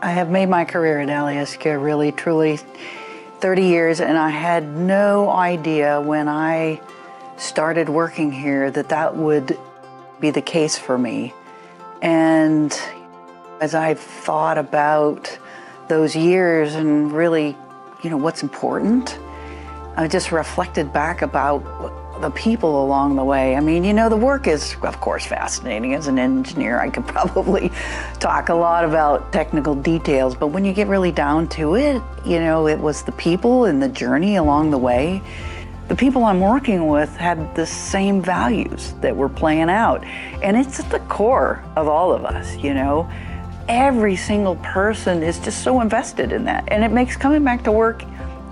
I have made my career at Alyeska really, truly 30 years, and I had no idea when I started working here that that would be the case for me. And as I've thought about those years and really, what's important, I just reflected back about the people along the way. I mean, the work is, of course, fascinating. As an engineer, I could probably talk a lot about technical details, but when you get really down to it, it was the people and the journey along the way. The people I'm working with had the same values that we're playing out, and it's at the core of all of us, Every single person is just so invested in that, and it makes coming back to work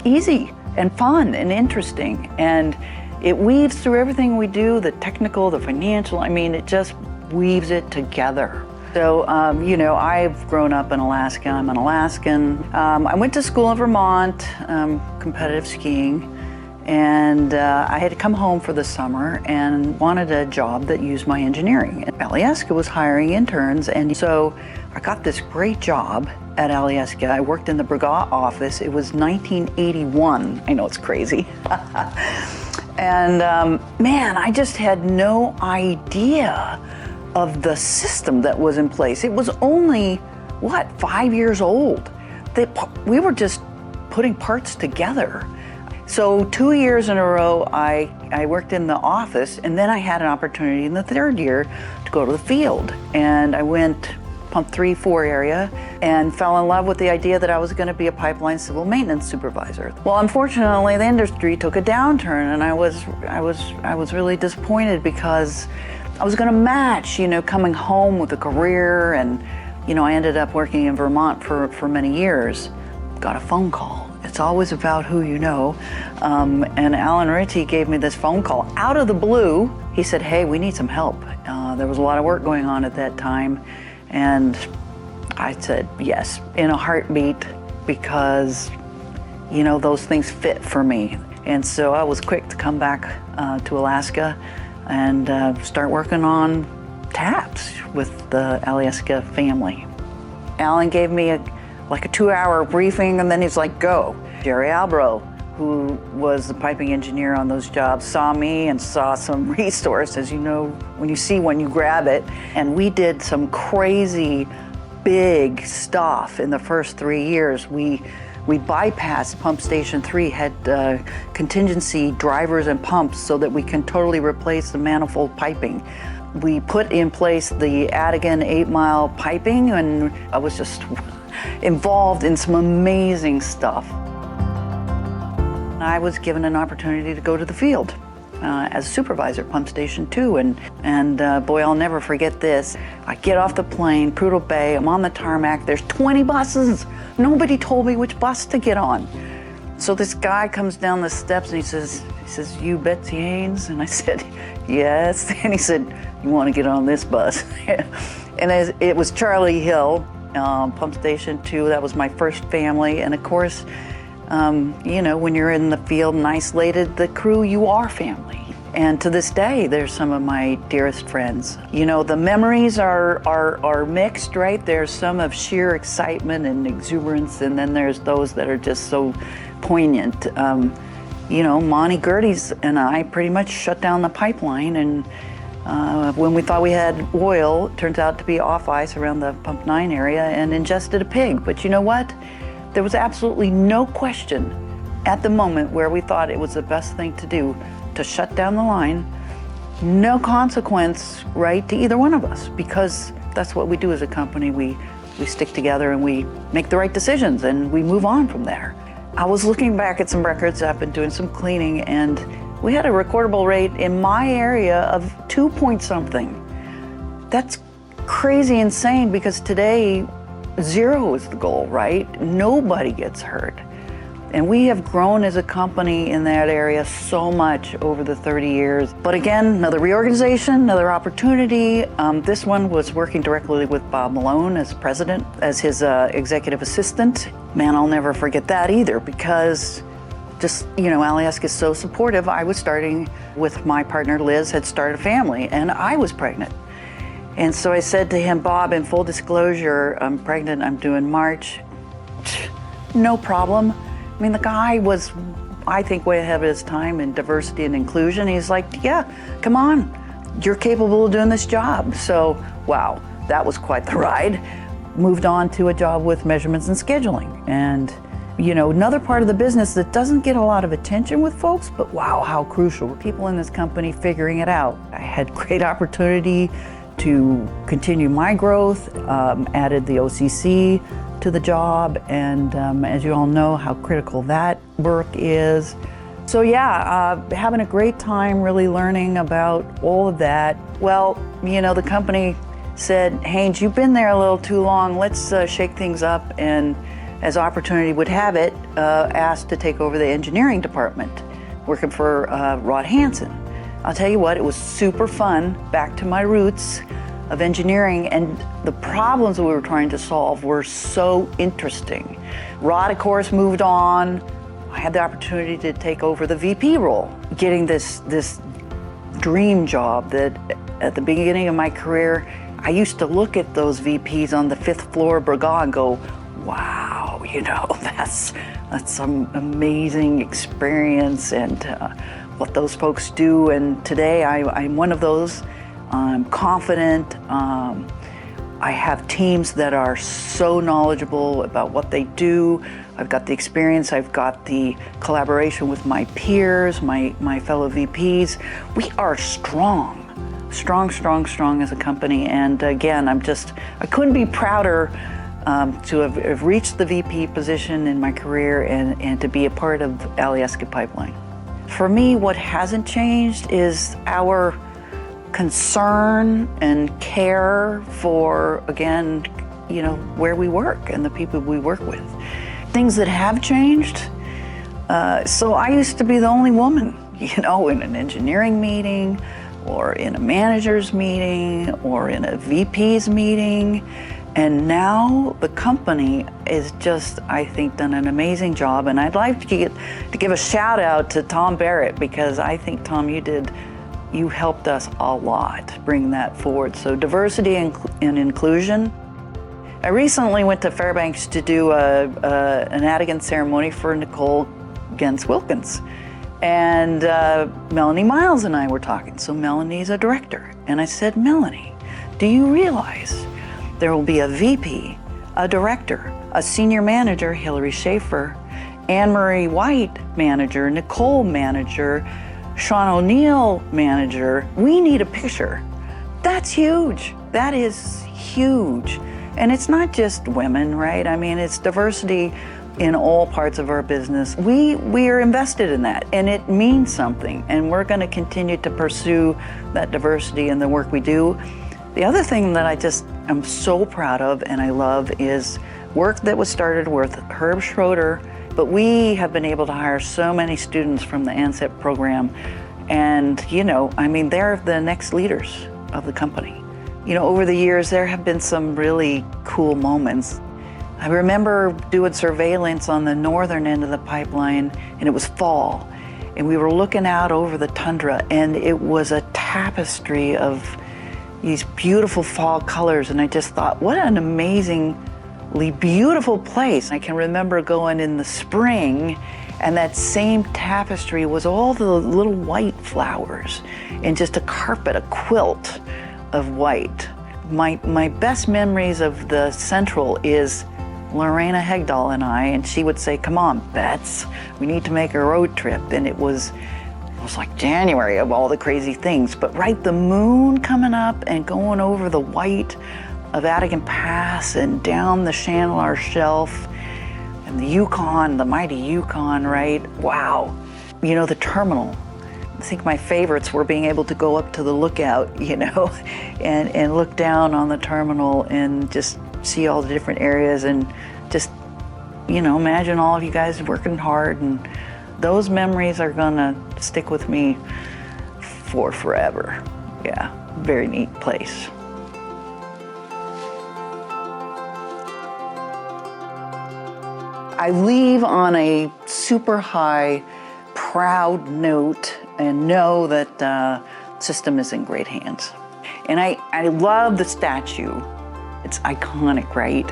easy and fun and interesting, and it weaves through everything we do, the technical, the financial, it just weaves it together. So, I've grown up in Alaska. I'm an Alaskan. I went to school in Vermont, competitive skiing, and I had to come home for the summer and wanted a job that used my engineering. And Alyeska was hiring interns, and so I got this great job at Alyeska. I worked in the Brigade office. It was 1981. I know it's crazy. And man, I just had no idea of the system that was in place. It was only, 5 years old. We were just putting parts together. So 2 years in a row, I worked in the office, and then I had an opportunity in the third year to go to the field. And I went pump 3-4 area and fell in love with the idea that I was going to be a pipeline civil maintenance supervisor. Well, unfortunately, the industry took a downturn, and I was really disappointed because I was going to match, coming home with a career, and I ended up working in Vermont for many years. Got a phone call. It's always about who you know. And Alan Ritchie gave me this phone call out of the blue. He said, "Hey, we need some help." There was a lot of work going on at that time. And I said yes in a heartbeat because, those things fit for me. And so I was quick to come back to Alaska and start working on taps with the Alyeska family. Alan gave me a 2-hour briefing, and then he's like, "Go." Jerry Albro, who was the piping engineer on those jobs, saw me and saw some resources. When you see one, you grab it. And we did some crazy big stuff in the first 3 years. We bypassed Pump Station 3, had contingency drivers and pumps so that we can totally replace the manifold piping. We put in place the Adigan 8-mile piping, and I was just involved in some amazing stuff. I was given an opportunity to go to the field as a supervisor at Pump Station 2, and boy, I'll never forget this. I get off the plane, Prudhoe Bay, I'm on the tarmac, there's 20 buses. Nobody told me which bus to get on. So this guy comes down the steps and he says, "You Betsy Haines?" And I said, "Yes." And he said, "You want to get on this bus?" And it was Charlie Hill, Pump Station 2, that was my first family, and of course, when you're in the field and isolated, the crew, you are family. And to this day, they're some of my dearest friends. The memories are mixed, right? There's some of sheer excitement and exuberance, and then there's those that are just so poignant. Monty Gerdes and I pretty much shut down the pipeline, and when we thought we had oil, it turns out to be off ice around the Pump 9 area, and ingested a pig. But you know what? There was absolutely no question at the moment where we thought it was the best thing to do to shut down the line. No consequence, right, to either one of us, because that's what we do as a company. We stick together and we make the right decisions and we move on from there. I was looking back at some records. I've been doing some cleaning, and we had a recordable rate in my area of 2 point something. That's crazy insane, because today, 0 is the goal, right? Nobody gets hurt. And we have grown as a company in that area so much over the 30 years. But again, another reorganization, another opportunity. This one was working directly with Bob Malone as president, as his executive assistant. Man, I'll never forget that either, because just, Alyeska is so supportive. I was starting with my partner Liz, had started a family, and I was pregnant. And so I said to him, Bob, in full disclosure, I'm pregnant, I'm due in March. No problem. I mean, the guy was, I think, way ahead of his time in diversity and inclusion. He's like, yeah, come on, you're capable of doing this job. So, wow, that was quite the ride. Moved on to a job with measurements and scheduling. And, another part of the business that doesn't get a lot of attention with folks, but wow, how crucial. People in this company figuring it out. I had great opportunity to continue my growth, added the OCC to the job, and as you all know, how critical that work is. So yeah, having a great time really learning about all of that. Well, the company said, Haines, you've been there a little too long, let's shake things up, and as opportunity would have it, asked to take over the engineering department, working for Rod Hansen. I'll tell you what, it was super fun, back to my roots of engineering, and the problems that we were trying to solve were so interesting. Rod, of course, moved on. I had the opportunity to take over the VP role, getting this dream job that at the beginning of my career, I used to look at those VPs on the 5th floor of Bragg and go, wow, that's some amazing experience, and what those folks do. And today I'm one of those. I'm confident. I have teams that are so knowledgeable about what they do. I've got the experience, I've got the collaboration with my peers, my fellow VPs. We are strong as a company. And again, I couldn't be prouder to have reached the VP position in my career and to be a part of Alyeska Pipeline. For me, what hasn't changed is our concern and care for, again, where we work and the people we work with. Things that have changed, so I used to be the only woman, in an engineering meeting, or in a manager's meeting, or in a VP's meeting. And now the company is just, I think, done an amazing job. And I'd like to give a shout out to Tom Barrett, because I think, Tom, you helped us a lot bring that forward. So diversity and inclusion. I recently went to Fairbanks to do an Adigan ceremony for Nicole Gens-Wilkins. And Melanie Miles and I were talking. So Melanie's a director. And I said, Melanie, do you realize there will be a VP, a director, a senior manager, Hillary Schaefer, Anne-Marie White, manager, Nicole, manager, Sean O'Neill, manager. We need a picture. That's huge. That is huge. And it's not just women, right? I mean, it's diversity in all parts of our business. We are invested in that, and it means something. And we're going to continue to pursue that diversity in the work we do. The other thing that I'm so proud of and I love is work that was started with Herb Schroeder, but we have been able to hire so many students from the ANSEP program. And, they're the next leaders of the company. Over the years, there have been some really cool moments. I remember doing surveillance on the northern end of the pipeline, and it was fall. And we were looking out over the tundra, and it was a tapestry of these beautiful fall colors. And I just thought, what an amazingly beautiful place. I can remember going in the spring, and that same tapestry was all the little white flowers and just a carpet, a quilt of white. My best memories of the Central is Lorena Hegdahl and I, and she would say, come on, Bets, we need to make a road trip. And it was like January of all the crazy things, but right, the moon coming up and going over the white of Adigan Pass and down the Channelar Shelf and the Yukon, the mighty Yukon, right? Wow. The terminal. I think my favorites were being able to go up to the lookout, and look down on the terminal and just see all the different areas and just, imagine all of you guys working hard. And those memories are gonna stick with me for forever. Yeah, very neat place. I leave on a super high, proud note and know that the system is in great hands. And I love the statue. It's iconic, right?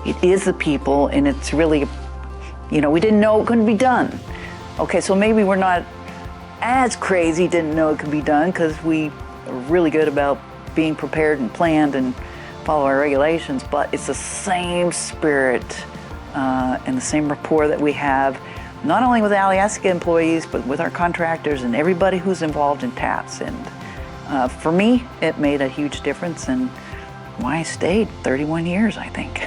It is the people, and it's really, we didn't know it couldn't be done. Okay, so maybe we're not as crazy, didn't know it could be done, because we are really good about being prepared and planned and follow our regulations, but it's the same spirit and the same rapport that we have, not only with Alyeska employees, but with our contractors and everybody who's involved in TAPS. And for me, it made a huge difference, and why I stayed 31 years, I think.